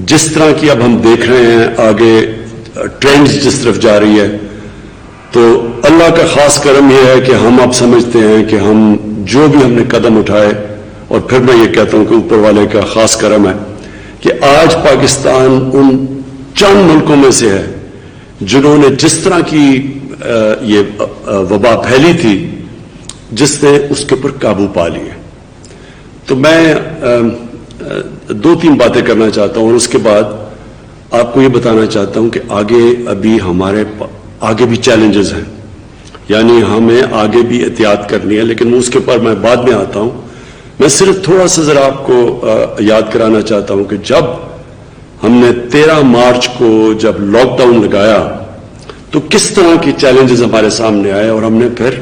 جس طرح کی اب ہم دیکھ رہے ہیں آگے ٹرینڈز جس طرف جا رہی ہے، تو اللہ کا خاص کرم یہ ہے کہ ہم اب سمجھتے ہیں کہ جو بھی ہم نے قدم اٹھائے، اور پھر میں یہ کہتا ہوں کہ اوپر والے کا خاص کرم ہے کہ آج پاکستان ان چند ملکوں میں سے ہے جنہوں نے جس طرح کی یہ وبا پھیلی تھی، جس نے اس کے اوپر قابو پا لیا۔ تو میں 2-3 باتیں کرنا چاہتا ہوں، اور اس کے بعد آپ کو یہ بتانا چاہتا ہوں کہ ابھی ہمارے آگے بھی چیلنجز ہیں، یعنی ہمیں آگے بھی احتیاط کرنی ہے، لیکن اس کے اوپر میں بعد میں آتا ہوں۔ میں صرف تھوڑا سا ذرا آپ کو یاد کرانا چاہتا ہوں کہ جب ہم نے 13 مارچ کو جب لاک ڈاؤن لگایا تو کس طرح کی چیلنجز ہمارے سامنے آئے، اور ہم نے پھر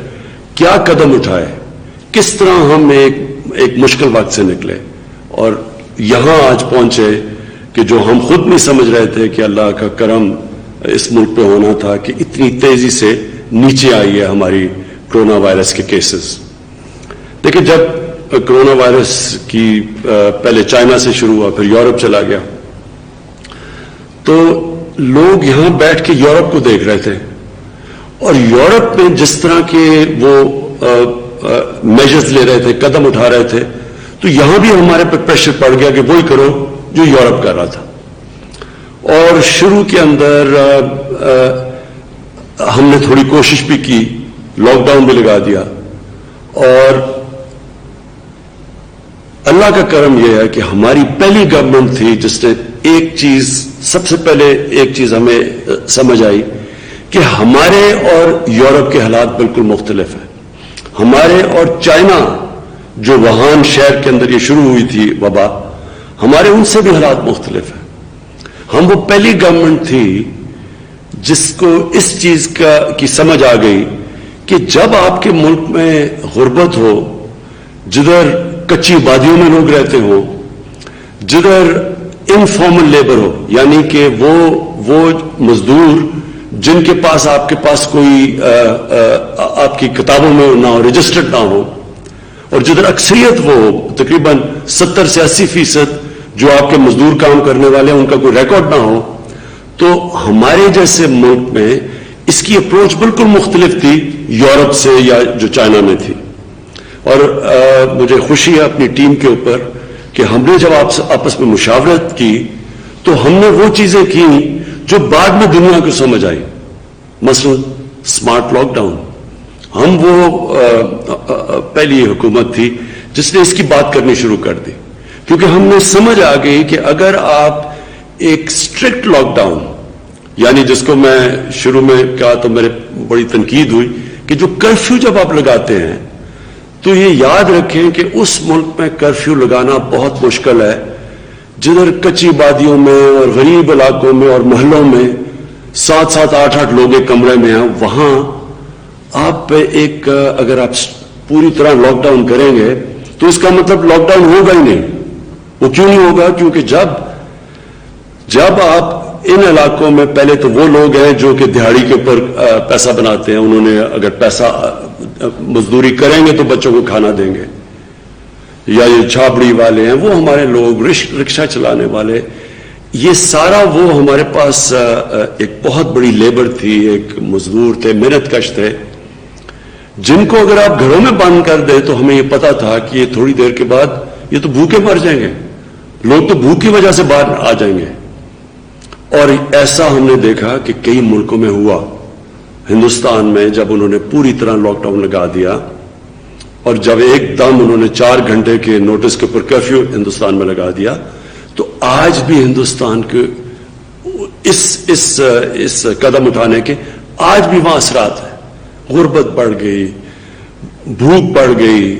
کیا قدم اٹھائے، کس طرح ہم ایک مشکل وقت سے نکلے اور یہاں آج پہنچے کہ جو ہم خود نہیں سمجھ رہے تھے کہ اللہ کا کرم اس ملک پہ ہونا تھا کہ اتنی تیزی سے نیچے آئی ہے ہماری کرونا وائرس کے کیسز۔ دیکھیں، جب کرونا وائرس کی پہلے چائنا سے شروع ہوا، پھر یورپ چلا گیا، تو لوگ یہاں بیٹھ کے یورپ کو دیکھ رہے تھے، اور یورپ میں جس طرح کے وہ میجرز لے رہے تھے، قدم اٹھا رہے تھے، تو یہاں بھی ہمارے پہ پریشر پڑ گیا کہ وہی کرو جو یورپ کر رہا تھا۔ اور شروع کے اندر ہم نے تھوڑی کوشش بھی کی، لاک ڈاؤن بھی لگا دیا، اور اللہ کا کرم یہ ہے کہ ہماری پہلی گورنمنٹ تھی جس نے سب سے پہلے ایک چیز ہمیں سمجھ آئی کہ ہمارے اور یورپ کے حالات بالکل مختلف ہیں۔ ہمارے اور چائنا جو وہان شہر کے اندر یہ شروع ہوئی تھی وبا، ہمارے ان سے بھی حالات مختلف ہیں۔ ہم وہ پہلی گورنمنٹ تھی جس کو اس چیز کی سمجھ آ گئی کہ جب آپ کے ملک میں غربت ہو، جدھر کچی وادیوں میں لوگ رہتے ہوں، جدھر انفارمل لیبر ہو، یعنی کہ وہ مزدور جن کے پاس آپ کے پاس کوئی آپ کی کتابوں میں نہ ہو، رجسٹرڈ نہ ہو، اور جدھر اکثریت وہ تقریباً 70 سے 80% جو آپ کے مزدور کام کرنے والے ہیں ان کا کوئی ریکارڈ نہ ہو، تو ہمارے جیسے ملک میں اس کی اپروچ بالکل مختلف تھی یورپ سے یا جو چائنا میں تھی۔ اور مجھے خوشی ہے اپنی ٹیم کے اوپر کہ ہم نے جب آپس میں مشاورت کی تو ہم نے وہ چیزیں کی جو بعد میں دنیا کو سمجھ آئی، مثلا اسمارٹ لاک ڈاؤن۔ ہم وہ پہلی حکومت تھی جس نے اس کی بات کرنی شروع کر دی، کیونکہ ہم نے سمجھ آ گئی کہ اگر آپ ایک اسٹرکٹ لاک ڈاؤن، یعنی جس کو میں شروع میں کہا تو میرے بڑی تنقید ہوئی کہ جو کرفیو جب آپ لگاتے ہیں تو یہ یاد رکھیں کہ اس ملک میں کرفیو لگانا بہت مشکل ہے جدھر کچی وادیوں میں اور غریب علاقوں میں اور محلوں میں 7-7 8-8 لوگ ایک کمرے میں ہیں۔ وہاں آپ پہ اگر آپ پوری طرح لاک ڈاؤن کریں گے تو اس کا مطلب لاک ڈاؤن ہوگا ہی نہیں۔ وہ کیوں نہیں ہوگا؟ کیونکہ جب آپ ان علاقوں میں، پہلے تو وہ لوگ ہیں جو کہ دہاڑی کے اوپر پیسہ بناتے ہیں، انہوں نے اگر پیسہ مزدوری کریں گے تو بچوں کو کھانا دیں گے، یا یہ چھاپڑی والے ہیں، وہ ہمارے لوگ رکشہ چلانے والے، یہ سارا وہ ہمارے پاس ایک بہت بڑی لیبر تھی، ایک مزدور تھے، محنت کش تھے، جن کو اگر آپ گھروں میں بند کر دیں تو ہمیں یہ پتا تھا کہ یہ تھوڑی دیر کے بعد یہ تو بھوکے مر جائیں گے، لوگ تو بھوک کی وجہ سے باہر آ جائیں گے۔ اور ایسا ہم نے دیکھا کہ کئی ملکوں میں ہوا۔ ہندوستان میں جب انہوں نے پوری طرح لاک ڈاؤن لگا دیا اور جب ایک دم انہوں نے 4 گھنٹے کے نوٹس کے اوپر کرفیو ہندوستان میں لگا دیا، تو آج بھی ہندوستان کے اس قدم اٹھانے کے آج بھی وہاں اثرات ہیں۔ غربت بڑھ گئی، بھوک بڑھ گئی،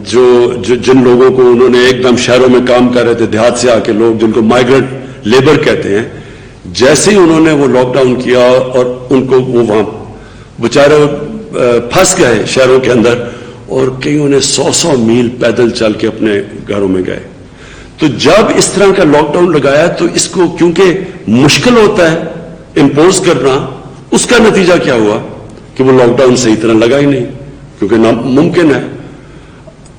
جن لوگوں کو انہوں نے ایک دم شہروں میں کام کر رہے تھے، دیہات سے آ کے لوگ جن کو مائیگرنٹ لیبر کہتے ہیں، جیسے ہی انہوں نے وہ لاک ڈاؤن کیا اور ان کو وہ وہاں بیچارے پھنس گئے شہروں کے اندر، اور کئیوں نے 100 میل پیدل چل کے اپنے گھروں میں گئے۔ تو جب اس طرح کا لاک ڈاؤن لگایا تو اس کو کیونکہ مشکل ہوتا ہے امپوز کرنا، اس کا نتیجہ کیا ہوا کہ وہ لاک ڈاؤن صحیح طرح لگا ہی نہیں، کیونکہ ناممکن ہے۔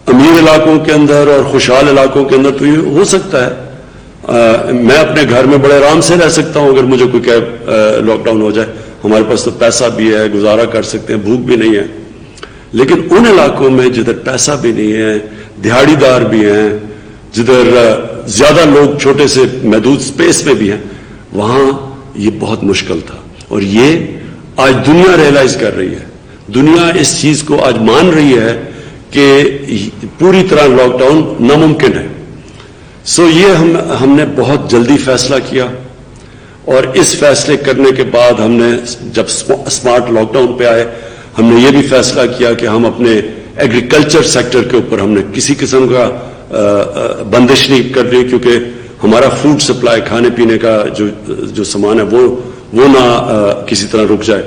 امیر علاقوں کے اندر اور خوشحال علاقوں کے اندر تو یہ ہو سکتا ہے. میں اپنے گھر میں بڑے آرام سے رہ سکتا ہوں اگر مجھے کوئی کہ لاک ڈاؤن ہو جائے. ہمارے پاس تو پیسہ بھی ہے, گزارا کر سکتے ہیں, بھوک بھی نہیں ہے. لیکن ان علاقوں میں جدھر پیسہ بھی نہیں ہے, دہاڑی دار بھی ہیں, جدھر زیادہ لوگ چھوٹے سے محدود سپیس میں بھی ہیں, وہاں یہ بہت مشکل تھا. اور یہ آج دنیا ریئلائز کر رہی ہے, دنیا اس چیز کو آج مان رہی ہے کہ پوری طرح لاک ڈاؤن ناممکن ہے. یہ ہم نے بہت جلدی فیصلہ کیا, اور اس فیصلے کرنے کے بعد ہم نے جب اسمارٹ لاک ڈاؤن پہ آئے, ہم نے یہ بھی فیصلہ کیا کہ ہم اپنے ایگریکلچر سیکٹر کے اوپر ہم نے کسی قسم کا بندش نہیں کر رہی, کیونکہ ہمارا فوڈ سپلائی, کھانے پینے کا جو سامان ہے وہ نہ کسی طرح رک جائے.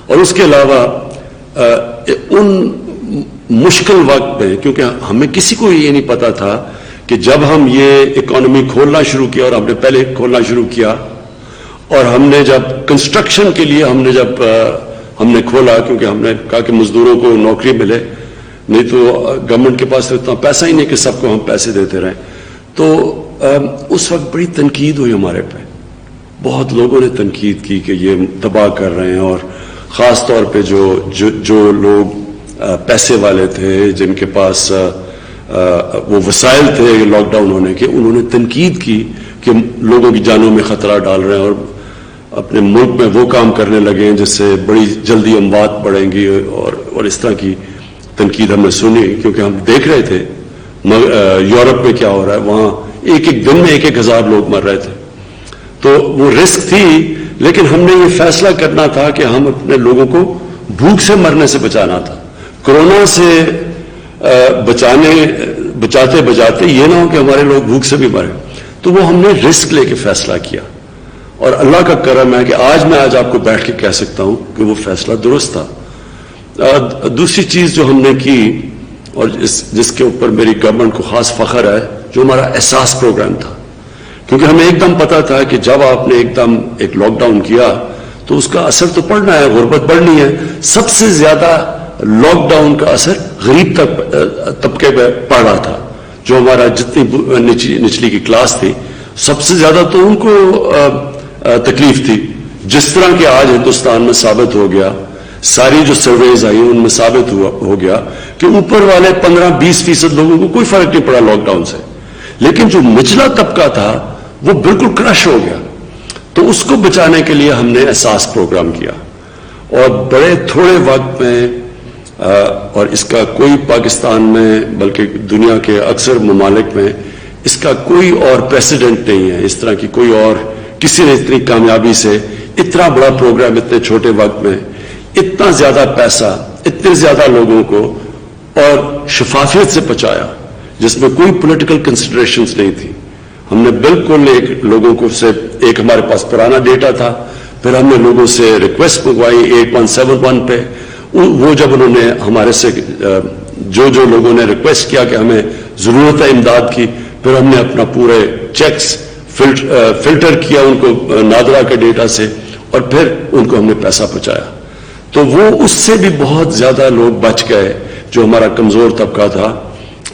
اور اس کے علاوہ ان مشکل وقت میں, کیونکہ ہمیں کسی کو یہ نہیں پتا تھا کہ جب ہم یہ اکانومی کھولنا شروع کیا, اور ہم نے پہلے کھولنا شروع کیا, اور ہم نے جب کنسٹرکشن کے لیے ہم نے کھولا, کیونکہ ہم نے کہا کہ مزدوروں کو نوکری ملے, نہیں تو گورنمنٹ کے پاس اتنا پیسہ ہی نہیں کہ سب کو ہم پیسے دیتے رہیں. تو اس وقت بڑی تنقید ہوئی ہمارے پہ, بہت لوگوں نے تنقید کی کہ یہ تباہ کر رہے ہیں. اور خاص طور پہ جو لوگ پیسے والے تھے, جن کے پاس وہ وسائل تھے لاک ڈاؤن ہونے کے, انہوں نے تنقید کی کہ لوگوں کی جانوں میں خطرہ ڈال رہے ہیں, اور اپنے ملک میں وہ کام کرنے لگے ہیں جس سے بڑی جلدی اموات بڑھیں گی. اور اس طرح کی تنقید ہم نے سنی, کیونکہ ہم دیکھ رہے تھے یورپ میں کیا ہو رہا ہے. وہاں ایک دن میں 1,000 لوگ مر رہے تھے. تو وہ رسک تھی, لیکن ہم نے یہ فیصلہ کرنا تھا کہ ہم اپنے لوگوں کو بھوک سے مرنے سے بچانا تھا. کورونا سے بچاتے بچاتے یہ نہ ہو کہ ہمارے لوگ بھوک سے بھی مرے. تو وہ ہم نے رسک لے کے فیصلہ کیا, اور اللہ کا کرم ہے کہ میں آج آپ کو بیٹھ کے کہہ سکتا ہوں کہ وہ فیصلہ درست تھا. دوسری چیز جو ہم نے کی, اور جس کے اوپر میری گورنمنٹ کو خاص فخر ہے, جو ہمارا احساس پروگرام تھا. کیونکہ ہمیں ایک دم پتا تھا کہ جب آپ نے ایک لاک ڈاؤن کیا تو اس کا اثر تو پڑنا ہے, غربت بڑھنی ہے. سب سے زیادہ لاک ڈاؤن کا اثر غریب طبقے پہ پڑ رہا تھا. جو ہمارا جتنی نچلی کی کلاس تھی, سب سے زیادہ تو ان کو تکلیف تھی. جس طرح کہ آج ہندوستان میں ثابت ہو گیا, ساری جو سرویز آئی ان میں ثابت ہو گیا کہ اوپر والے 15-20% لوگوں کو کوئی فرق نہیں پڑا لاک ڈاؤن سے, لیکن جو نچلا طبقہ تھا وہ بالکل کرش ہو گیا. تو اس کو بچانے کے لیے ہم نے احساس پروگرام کیا, اور بڑے تھوڑے وقت میں, اور اس کا کوئی پاکستان میں بلکہ دنیا کے اکثر ممالک میں اس کا کوئی اور پریسیڈنٹ نہیں ہے. اس طرح کی کوئی اور کسی نے اتنی کامیابی سے اتنا بڑا پروگرام اتنے چھوٹے وقت میں, اتنا زیادہ پیسہ, اتنے زیادہ لوگوں کو اور شفافیت سے پہنچایا, جس میں کوئی پولیٹیکل کنسیڈریشنز نہیں تھی. ہم نے بالکل لوگوں کو سے ایک ہمارے پاس پرانا ڈیٹا تھا, پھر ہم نے لوگوں سے ریکویسٹ منگوائی 8171 پہ. وہ جب انہوں نے ہمارے سے جو لوگوں نے ریکویسٹ کیا کہ ہمیں ضرورت ہے امداد کی, پھر ہم نے اپنا پورے چیکس فلٹر کیا ان کو نادرا کے ڈیٹا سے, اور پھر ان کو ہم نے پیسہ پہنچایا. تو وہ اس سے بھی بہت زیادہ لوگ بچ گئے. جو ہمارا کمزور طبقہ تھا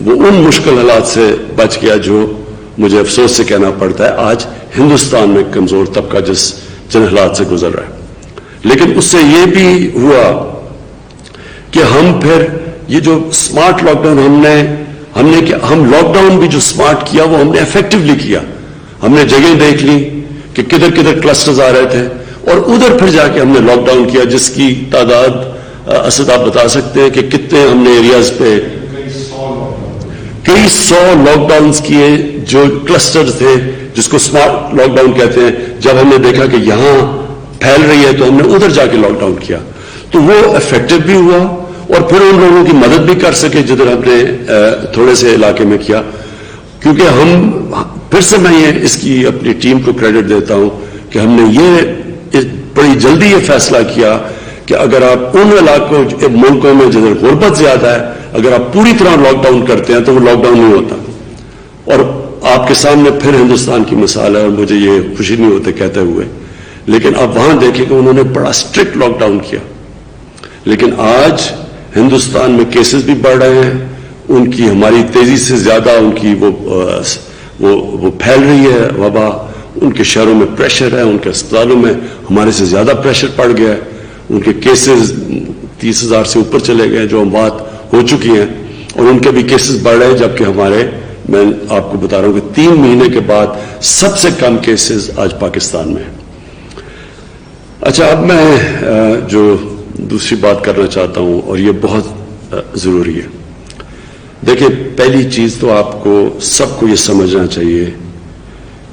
وہ ان مشکل حالات سے بچ گیا, جو مجھے افسوس سے کہنا پڑتا ہے آج ہندوستان میں کمزور طبقہ جن حالات سے گزر رہا ہے. لیکن اس سے یہ بھی ہوا کہ ہم پھر یہ جو اسمارٹ لاک ڈاؤن ہم لاک ڈاؤن بھی جو اسمارٹ کیا وہ ہم نے افیکٹولی کیا. ہم نے جگہ دیکھ لی کہ کدھر کدھر کلسٹرز آ رہے تھے, اور ادھر پھر جا کے ہم نے لاک ڈاؤن کیا, جس کی تعداد اسد آپ بتا سکتے ہیں کہ کتنے ہم نے ایریاز پہ کئی 100 لاک ڈاؤنز کیے, جو کلسٹر تھے جس کو اسمارٹ لاک ڈاؤن کہتے ہیں. جب ہم نے دیکھا کہ یہاں پھیل رہی ہے تو ہم نے ادھر جا کے لاک ڈاؤن کیا. تو وہ افیکٹو بھی ہوا, اور پھر ان لوگوں کی مدد بھی کر سکے جدھر ہم نے تھوڑے سے علاقے میں کیا. کیونکہ پھر سے میں اس کی اپنی ٹیم کو کریڈٹ دیتا ہوں کہ ہم نے یہ بڑی جلدی یہ فیصلہ کیا کہ اگر آپ ان علاقوں ملکوں میں جدھر غربت زیادہ ہے, اگر آپ پوری طرح لاک ڈاؤن کرتے ہیں تو وہ لاک ڈاؤن نہیں ہوتا. اور آپ کے سامنے پھر ہندوستان کی مثال ہے, اور مجھے یہ خوشی نہیں ہوتے کہتے ہوئے, لیکن آپ وہاں دیکھیں کہ انہوں نے بڑا اسٹرکٹ لاک ڈاؤن کیا. لیکن آج ہندوستان میں کیسز بھی بڑھ رہے ہیں, ان کی ہماری تیزی سے زیادہ ان کی وہ پھیل رہی ہے وبا. ان کے شہروں میں پریشر ہے, ان کے اسپتالوں میں ہمارے سے زیادہ پریشر پڑ گیا ہے. ان کے کیسز 30,000 سے اوپر چلے گئے, جو اموات ہو چکی ہیں, اور ان کے بھی کیسز بڑھ رہے ہیں, جبکہ ہمارے, میں آپ کو بتا رہا ہوں کہ 3 مہینے کے بعد سب سے کم کیسز آج پاکستان میں ہیں. اچھا, اب میں جو دوسری بات کرنا چاہتا ہوں, اور یہ بہت ضروری ہے. دیکھیں, پہلی چیز تو آپ کو سب کو یہ سمجھنا چاہیے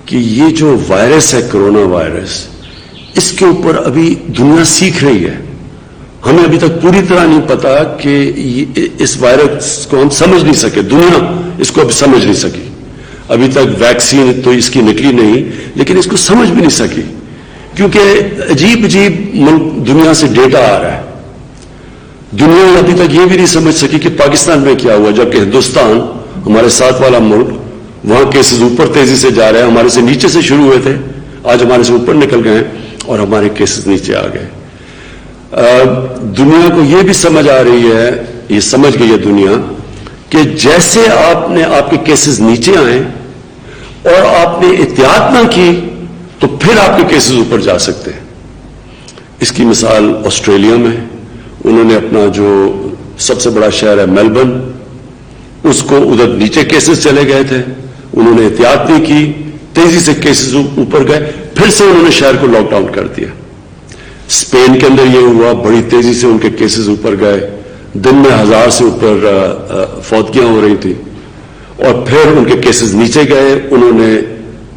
کہ یہ جو وائرس ہے, کرونا وائرس, اس کے اوپر ابھی دنیا سیکھ رہی ہے. ہمیں ابھی تک پوری طرح نہیں پتا کہ اس وائرس کو ہم سمجھ نہیں سکے, دنیا اس کو اب سمجھ نہیں سکی. ابھی تک ویکسین تو اس کی نکلی نہیں, لیکن اس کو سمجھ بھی نہیں سکی, کیونکہ عجیب ملک دنیا سے ڈیٹا آ رہا ہے. دنیا ابھی تک یہ بھی نہیں سمجھ سکی کہ پاکستان میں کیا ہوا, جبکہ ہندوستان ہمارے ساتھ والا ملک, وہاں کیسز اوپر تیزی سے جا رہے ہیں. ہمارے سے نیچے سے شروع ہوئے تھے, آج ہمارے سے اوپر نکل گئے اور ہمارے کیسز نیچے آ گئے. دنیا کو یہ بھی سمجھ آ رہی ہے, یہ سمجھ گئی ہے دنیا, کہ جیسے آپ کے کیسز نیچے آئے اور آپ نے احتیاط نہ کی تو پھر آپ کے کیسز اوپر جا سکتے ہیں. اس کی مثال آسٹریلیا میں, انہوں نے اپنا جو سب سے بڑا شہر ہے میلبرن, اس کو ادھر نیچے کیسز چلے گئے تھے, انہوں نے احتیاط نہیں کی, تیزی سے کیسز اوپر گئے, پھر سے انہوں نے شہر کو لاک ڈاؤن کر دیا. اسپین کے اندر یہ ہوا, بڑی تیزی سے ان کے کیسز اوپر گئے, دن میں 1000 سے اوپر فوتگیاں ہو رہی تھیں, اور پھر ان کے کیسز نیچے گئے, انہوں نے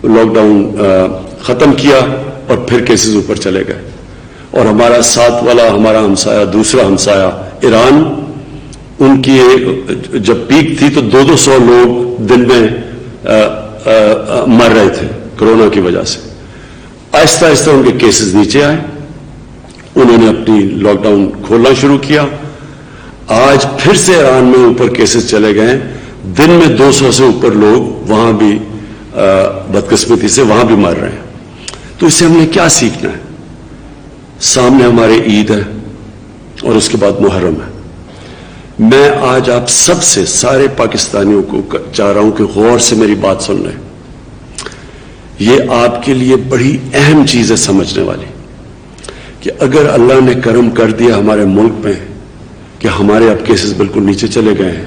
لاک ڈاؤن ختم کیا اور پھر کیسز اوپر چلے گئے. اور ہمارا ساتھ والا, ہمارا ہمسایہ, دوسرا ہمسایہ ایران, ان کی جب پیک تھی تو 200 لوگ دن میں مر رہے تھے کرونا کی وجہ سے. آہستہ آہستہ ان کے کیسز نیچے آئے, انہوں نے اپنی لاک ڈاؤن کھولنا شروع کیا. آج پھر سے ایران میں اوپر کیسز چلے گئے, دن میں 200 سے اوپر لوگ وہاں بھی بدقسمتی سے وہاں بھی مر رہے ہیں. تو اس سے ہم نے کیا سیکھنا ہے؟ سامنے ہمارے عید ہے اور اس کے بعد محرم ہے. میں آج آپ سب سے, سارے پاکستانیوں کو چاہ رہا ہوں کہ غور سے میری بات سن لیں. یہ آپ کے لیے بڑی اہم چیز ہے سمجھنے والی, کہ اگر اللہ نے کرم کر دیا ہمارے ملک میں کہ ہمارے اب کیسز بالکل نیچے چلے گئے ہیں,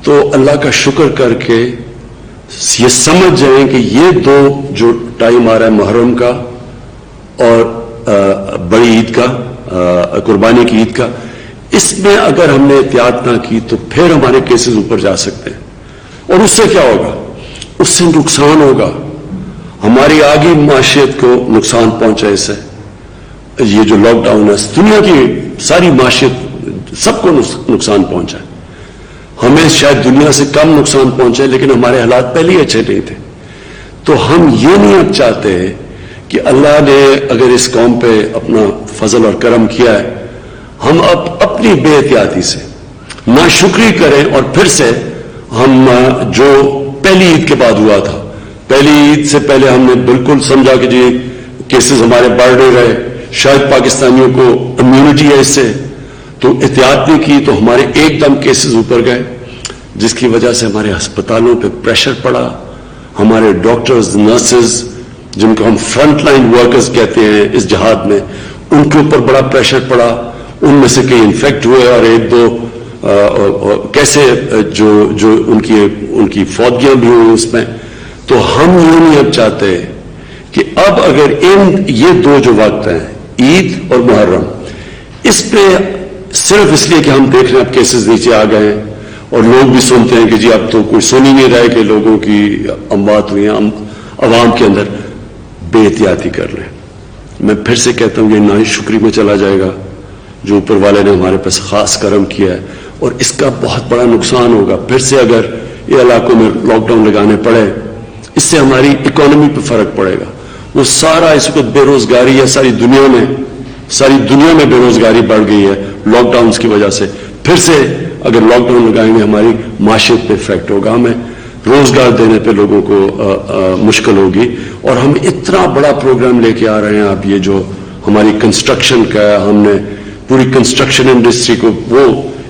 تو اللہ کا شکر کر کے یہ سمجھ جائیں کہ یہ 2 جو ٹائم آ رہا ہے محرم کا اور بڑی عید کا, قربانی کی عید کا, اس میں اگر ہم نے احتیاط نہ کی تو پھر ہمارے کیسز اوپر جا سکتے ہیں. اور اس سے کیا ہوگا؟ اس سے نقصان ہوگا, ہماری آگے معاشیت کو نقصان پہنچا. اس سے یہ جو لاک ڈاؤن ہے, دنیا کی ساری معاشیت سب کو نقصان پہنچا. ہمیں شاید دنیا سے کم نقصان پہنچے, لیکن ہمارے حالات پہلے ہی اچھے نہیں تھے. تو ہم یہ نہیں اب چاہتے کہ اللہ نے اگر اس قوم پہ اپنا فضل اور کرم کیا ہے, ہم اب اپنی بے احتیاطی سے ناشکری کریں اور پھر سے ہم جو پہلی عید کے بعد ہوا تھا, پہلی عید سے پہلے ہم نے بالکل سمجھا کہ جی کیسز ہمارے بڑھ نہیں رہے, شاید پاکستانیوں کو امیونٹی ہے اس سے, تو احتیاط نہیں کی تو ہمارے ایک دم کیسز اوپر گئے, جس کی وجہ سے ہمارے ہسپتالوں پہ پریشر پڑا. ہمارے ڈاکٹرز, نرسز, جن کو ہم فرنٹ لائن ورکرز کہتے ہیں اس جہاد میں, ان کے اوپر بڑا پریشر پڑا. ان میں سے کئی انفیکٹ ہوئے اور 1-2 کیسے جو ان کی فوتگیاں بھی ہوئی اس میں. تو ہم یہ نہیں اب چاہتے کہ اب اگر یہ 2 جو وقت ہیں, عید اور محرم, اس پہ صرف اس لیے کہ ہم دیکھ رہے ہیں اب کیسز نیچے آ گئے ہیں اور لوگ بھی سنتے ہیں کہ جی اب تو کوئی سن ہی نہیں رہے کہ لوگوں کی اموات ہوئی ہیں, عوام کے اندر بے احتیاطی کر رہے ہیں. میں پھر سے کہتا ہوں یہ ناشکری میں چلا جائے گا جو اوپر والے نے ہمارے پاس خاص کرم کیا ہے, اور اس کا بہت بڑا نقصان ہوگا. پھر سے اگر یہ علاقوں میں لاک ڈاؤن لگانے پڑے, اس سے ہماری اکانومی پہ فرق پڑے گا. وہ سارا اس وقت بے روزگاری ہے ساری دنیا میں بے روزگاری بڑھ گئی ہے لاک ڈاؤنز کی وجہ سے. پھر سے اگر لاک ڈاؤن لگائیں گے ہماری معاشیت پہ افیکٹ ہوگا, ہمیں روزگار دینے پہ لوگوں کو مشکل ہوگی. اور ہم اتنا بڑا پروگرام لے کے آ رہے ہیں. اب یہ جو ہماری کنسٹرکشن کا ہے, ہم نے پوری کنسٹرکشن انڈسٹری کو وہ